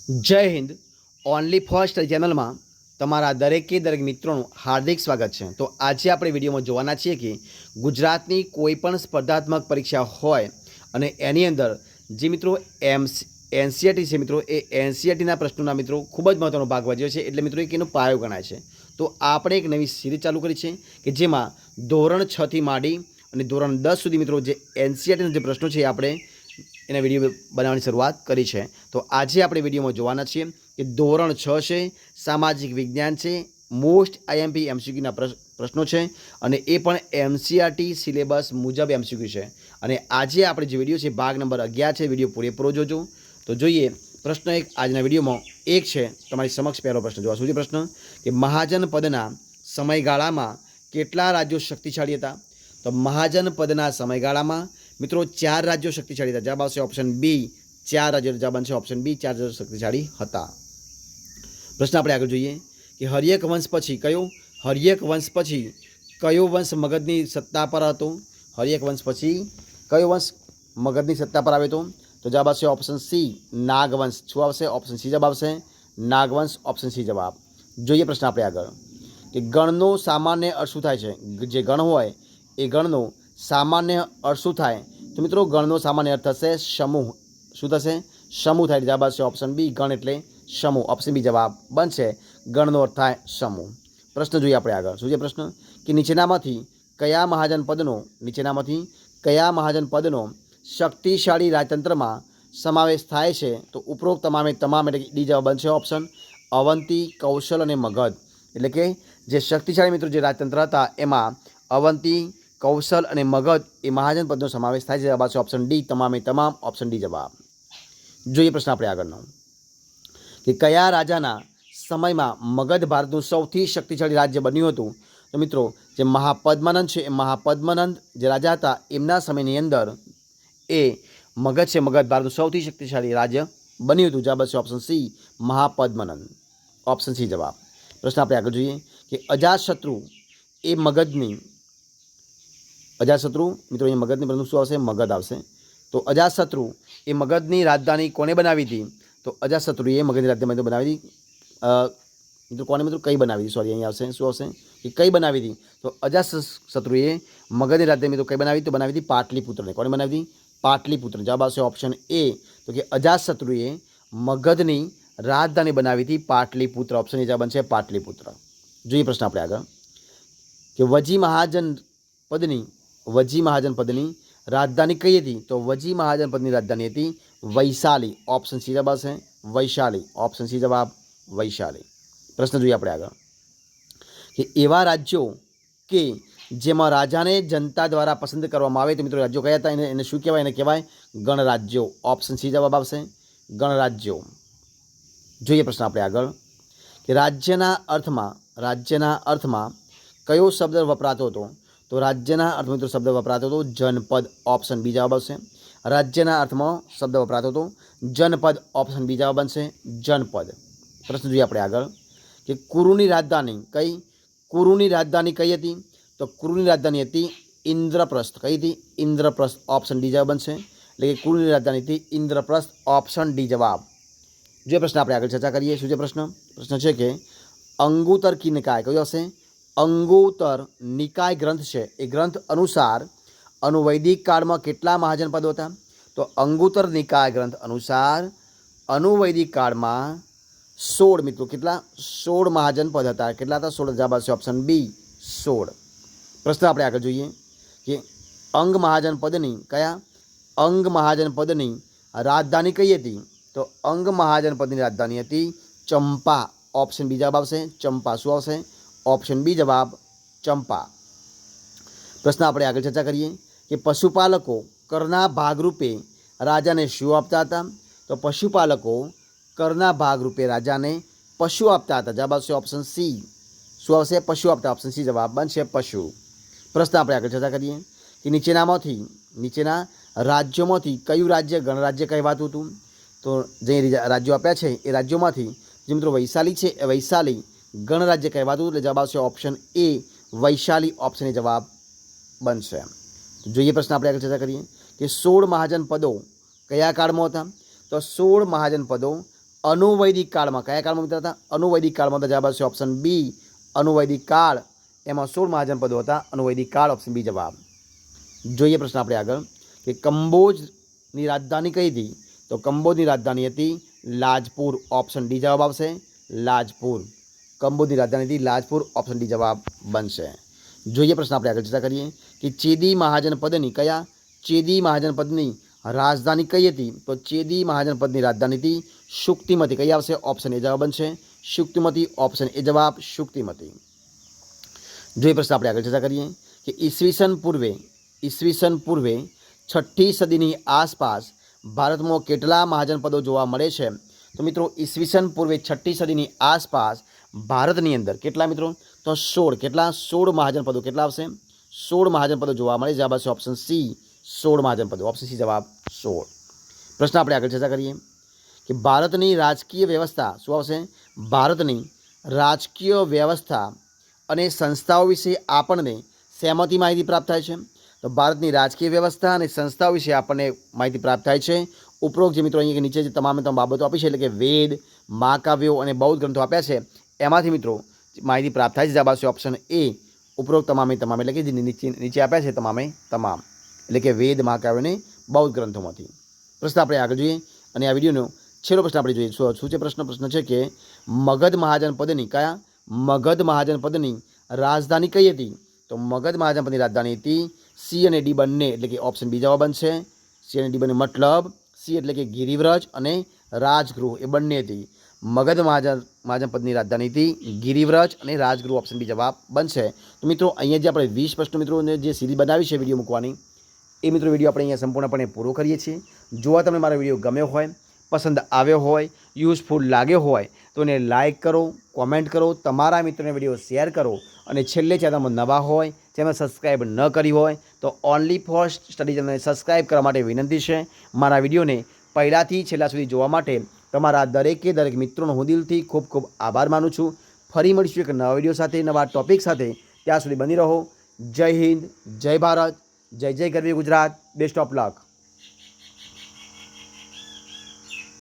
જય Hind. Only first ચેનલમાં તમારા દરેક મિત્રોનું હાર્દિક સ્વાગત છે. તો આજે આપણે વિડીયોમાં જોવાના છીએ કે ગુજરાતની કોઈ પણ સ્પર્ધાત્મક પરીક્ષા હોય અને એની અંદર જે મિત્રો એનસીઆરટી છે મિત્રો, એ એનસીઆરટીના પ્રશ્નોના મિત્રો ખૂબ જ મહત્ત્વનો ભાગ ભજવ્યો છે. એટલે મિત્રો એક એનો પાયો ગણાય છે. તો આપણે એક નવી સિરીઝ ચાલુ કરી છે કે જેમાં ધોરણ 6થી માંડી અને ધોરણ 10 સુધી મિત્રો જે એનસીઆરટીના જે પ્રશ્નો છે એ આપણે એના વિડીયો બનાવવાની શરૂઆત કરી છે. તો આજે આપણે વિડીયોમાં જોવાના છીએ કે ધોરણ 6 છે, સામાજિક વિજ્ઞાન છે, મોસ્ટ આઈએમપી એમસીક્યુના પ્રશ્નો છે અને એ પણ એનસીઆરટી સિલેબસ મુજબ એમસીક્યુ છે. અને આજે આપણે જે વિડીયો છે ભાગ નંબર 11 છે. વિડીયો પૂરેપૂરો જોજો. તો જોઈએ પ્રશ્ન એક આજના વિડીયોમાં એક છે. તમારી સમક્ષ પહેલો પ્રશ્ન જોવા. શું છે પ્રશ્ન? કે મહાજન પદના સમયગાળામાં કેટલા રાજ્યો શક્તિશાળી હતા? તો મહાજન પદના સમયગાળામાં મિત્રો 4 રાજ્યો શક્તિશાળી હતા. જવાબ આવશે ઓપ્શન બી, 4 રાજ્યો. જવાબ બનશે ઓપ્શન બી, 4 રાજ્યો શક્તિશાળી હતા. પ્રશ્ન આપણે આગળ જોઈએ કે હર્યક વંશ પછી કયો વંશ મગધની સત્તા પર હતો? હર્યક વંશ પછી કયો વંશ મગધની સત્તા પર આવ્યો હતો? તો જવાબ આવશે ઓપ્શન સી, નાગવંશ. શું આવશે? ઓપ્શન સી જવાબ આવશે, નાગવંશ. ઓપ્શન સી જવાબ. જોઈએ પ્રશ્ન આપણે આગળ કે ગણનો સામાન્ય અર્થ શું થાય છે? જે ગણ હોય એ ગણનો સામાન્ય અર્થ શું થાય? તો મિત્રો ગણનો સામાન્ય અર્થ થશે સમૂહ. શું થશે? સમૂહ થાય. જવાબ આવશે ઓપ્શન બી, ગણ એટલે સમૂહ. ઓપ્શન બી જવાબ બનશે, ગણનો અર્થ થાય સમૂહ. પ્રશ્ન જોઈએ આપણે આગળ. શું છે પ્રશ્ન? કે નીચેનામાંથી કયા મહાજન પદનો શક્તિશાળી રાજતંત્રમાં સમાવેશ થાય છે? તો ઉપરોક્ત તમામ એટલે ડી જવાબ બનશે ઓપ્શન અવંતી, કૌશલ અને મગધ. એટલે કે જે શક્તિશાળી મિત્રો જે રાજતંત્ર હતા એમાં અવંતી, કૌશલ અને મગધ એ મહાજન પદનો સમાવેશ થાય છે. જવાબ આવશે ઓપ્શન ડી, તમામ. ઓપ્શન ડી જવાબ. જોઈએ પ્રશ્ન આપણે આગળનો કે કયા રાજાના સમયમાં મગધ ભારતનું સૌથી શક્તિશાળી રાજ્ય બન્યું હતું? તો મિત્રો જે મહાપદ્માનંદ છે, એ મહાપદ્માનંદ જે રાજા હતા એમના સમયની અંદર એ મગધ ભારતનું સૌથી શક્તિશાળી રાજ્ય બન્યું હતું. જવાબ આવશે option C, Mahapadmananda. Option C જવાબ. પ્રશ્ન આપણે આગળ જોઈએ કે અજાતશત્રુ મિત્રો અહીંયા મગધની પરંતુ શું આવશે? મગધ આવશે. તો અજાતશત્રુ એ મગધની રાજધાની કોને બનાવી હતી? તો અજાતશત્રુએ મગધની રાજધાની બનાવી હતી. મિત્રો કોને મિત્રો કઈ બનાવી હતી? સોરી, અહીંયા આવશે શું આવશે કે કઈ બનાવી હતી? તો અજાતશત્રુએ મગધની રાજધાની મિત્રો કઈ બનાવી? તો બનાવી હતી પાટલીપુત્રને. કોને બનાવી હતી? પાટલીપુત્ર. જવાબ આવશે ઓપ્શન એ, તો કે અજાતશત્રુએ મગધની રાજધાની બનાવી હતી પાટલીપુત્ર. ઓપ્શન એ જવાબ બનશે પાટલીપુત્ર. જોઈએ પ્રશ્ન આપણે આગળ કે વજી મહાજન પદની રાજધાની કઈ હતી? તો વજી મહાજન પદની રાજધાની હતી વૈશાલી. ઓપ્શન સી જવાબ આવશે વૈશાલી. ઓપ્શન સી જવાબ વૈશાલી. પ્રશ્ન જોઈએ આપણે આગળ કે એવા રાજ્યો કે જેમાં રાજાને જનતા દ્વારા પસંદ કરવામાં આવે તો મિત્રો રાજ્યો કયા હતા? એને શું કહેવાય? એને કહેવાય ગણરાજ્યો. ઓપ્શન સી જવાબ આવશે ગણરાજ્યો. જોઈએ પ્રશ્ન આપણે આગળ કે રાજ્યના અર્થમાં કયો શબ્દ વપરાતો હતો? તો રાજ્યના અર્થમાં મિત્રો શબ્દ વપરાતો હતો જનપદ. ઓપ્શન બી જવાબ આવશે. રાજ્યના અર્થમાં શબ્દ વપરાતો હતો જનપદ. ઓપ્શન બી જવાબ બનશે જનપદ. પ્રશ્ન જોઈએ આપણે આગળ કે કુરુની રાજધાની કઈ હતી? તો કુરુની રાજધાની હતી ઇન્દ્રપ્રસ્થ. કઈ હતી? ઇન્દ્રપ્રસ્થ. ઓપ્શન ડી જવાબ બનશે. એટલે કે કુરુની રાજધાની હતી ઇન્દ્રપ્રસ્થ. ઓપ્શન ડી જવાબ. જે પ્રશ્ન આપણે આગળ ચર્ચા કરીએ. શું છે પ્રશ્ન છે કે અંગુત્તર કી નિકાય કયો હશે? અંગુત્તર નિકાય ગ્રંથ છે એ ગ્રંથ અનુસાર અનુવૈદિક કાળમાં કેટલા મહાજન પદો હતા? તો અંગુત્તર નિકાય ગ્રંથ અનુસાર અનુવૈદિક કાળમાં 16 મિત્રો કેટલા? 16 મહાજન પદ હતા. કેટલા હતા? 16. જવાબ આવશે ઓપ્શન બી, 16. પ્રશ્ન આપણે આગળ જોઈએ કે અંગ મહાજન પદની રાજધાની કઈ હતી? તો અંગ મહાજન પદની રાજધાની હતી ચંપા. ઓપ્શન બી જવાબ આવશે ચંપા. શું આવશે? ઓપ્શન બી જવાબ ચંપા. પ્રશ્ન આપણે આગળ ચર્ચા કરીએ કે પશુપાલકો કરના ભાગરૂપે રાજાને શું આપતા હતા? તો પશુપાલકો કરના ભાગરૂપે રાજાને પશુ આપતા હતા. જવાબ આવશે ઓપ્શન સી. શું આવશે? પશુ આપતા. ઓપ્શન સી જવાબ બનશે પશુ. પ્રશ્ન આપણે આગળ ચર્ચા કરીએ કે નીચેના રાજ્યોમાંથી કયું રાજ્ય ગણરાજ્ય કહેવાતું હતું? તો જે રાજ્યો આપ્યા છે એ રાજ્યોમાંથી જે મિત્રો વૈશાલી છે એ વૈશાલી ગણરાજ્ય કહેવાતું. એટલે જવાબ આવશે option A Vaishali. Option A જવાબ બનશે. જોઈએ પ્રશ્ન આપણે આગળ ચર્ચા કરીએ કે 16 મહાજન પદો કયા કાળમાં હતા? તો 16 મહાજન પદો અનુવૈદિક કાળમાં કયા કાળમાં મિત્રો હતા? અનુવૈદિક કાળમાં. તો જવાબ આવશે ઓપ્શન બી અનુવૈદિક કાળ. એમાં 16 મહાજનપદો હતા. અનુવૈદિક કાળ ઓપ્શન બી જવાબ. જોઈએ પ્રશ્ન આપણે આગળ કે કંબોજની રાજધાની કઈ હતી? તો કંબોજની રાજધાની હતી લાજપુર. ઓપ્શન ડી જવાબ આવશે લાજપુર. કંબોજની રાજધાની હતી લાજપુર. ઓપ્શન ડી જવાબ બનશે. જોઈએ પ્રશ્ન આપણે આગળ ચર્ચા કરીએ કે ચેદી મહાજનપદની કયા ચેદી મહાજનપદની રાજધાની કઈ હતી? તો ચેદી મહાજનપદની રાજધાની હતી શુક્તિમતી. કઈ આવશે? ઓપ્શન એ જવાબ બનશે શુક્તિમતી. ઓપ્શન એ જવાબ શુક્તિમતી. જોઈએ પ્રશ્ન આપણે આગળ ચર્ચા કરીએ કે ઈસવીસન પૂર્વે 6ઠ્ઠી સદીની આસપાસ ભારતમાં કેટલા મહાજનપદો જોવા મળે છે? તો મિત્રો ઈસવીસન પૂર્વે 6ઠ્ઠી સદીની આસપાસ ભારતની અંદર કેટલા મિત્રો? તો 16. કેટલા? 16 મહાજનપદો. કેટલા આવશે? 16 મહાજનપદો જોવા મળે. જવાબ આવશે ઓપ્શન સી 16 મહાજનપદો. ઓપ્શન સી જવાબ 16. પ્રશ્ન આપણે આગળ ચર્ચા કરીએ કે ભારતની રાજકીય વ્યવસ્થા શું આવશે? ભારતની રાજકીય વ્યવસ્થા અને સંસ્થાઓ વિશે આપણને શેમાંથી માહિતી પ્રાપ્ત થાય છે? તો ભારતની રાજકીય વ્યવસ્થા અને સંસ્થાઓ વિશે આપણને માહિતી પ્રાપ્ત થાય છે ઉપરોક્ત જે મિત્રો અહીંયા નીચે જે તમામ બાબતો આપી છે એટલે કે વેદ, મહાકાવ્યો અને બૌદ્ધ ગ્રંથો આપ્યા છે એમાંથી મિત્રો માહિતી પ્રાપ્ત થાય છે. જવાબ આવશે ઓપ્શન એ ઉપરોક્ત તમામે તમામ એટલે કે જે નીચે આપ્યા છે તમામે તમામ એટલે કે વેદ, મહાકાવ્યો અને બૌદ્ધ ગ્રંથોમાંથી. પ્રશ્ન આપણે આગળ જોઈએ અને આ વિડીયોનો છેલ્લો પ્રશ્ન આપણે જોઈએ. શું છે પ્રશ્ન છે કે મગધ મહાજનપદની કયા મગધ મહાજનપદની રાજધાની કઈ હતી? તો મગધ મહાજનપદની રાજધાની હતી સી અને ડી બંને એટલે કે ઓપ્શન બી જવાબ બનશે. સી અને ડી બંને મતલબ સી એટલે કે ગિરિવ્રજ અને રાજગૃહ એ બંને હતી. મગધ મહાજનપદની રાજધાની હતી ગિરિવ્રજ અને રાજગૃહ. ઓપ્શન બી જવાબ બનશે. તો મિત્રો અહીંયા જે આપણે 20 પ્રશ્નો મિત્રોને જે સિરીઝ બનાવી છે વિડીયો મૂકવાની એ મિત્રો વિડીયો આપણે અહીંયા સંપૂર્ણપણે પૂરો કરીએ છીએ. જો તમને મારો વિડીયો ગમ્યો હોય, પસંદ આવ્યો હોય, યુઝફુલ લાગ્યો હોય તો એને લાઇક કરો, કોમેન્ટ કરો, તમારા મિત્રોને વિડીયો શેર કરો અને છેલ્લે ચેનલમાં નવા હોય, ચેનલ સબસ્ક્રાઈબ ન કરી હોય તો ઓનલી ફોર સ્ટડી ચેનલને સબસ્ક્રાઈબ કરવા માટે વિનંતી છે. મારા વિડીયોને પહેલાંથી છેલ્લા સુધી જોવા માટે તમારા દરેક મિત્રોનો હું દિલથી ખૂબ ખૂબ આભાર માનું છું. ફરી મળીશું એક નવા વિડીયો સાથે, નવા ટોપિક સાથે. ત્યાં સુધી બની રહો. જય હિન્દ, જય ભારત, જય જય ગરવી ગુજરાત. Best of luck.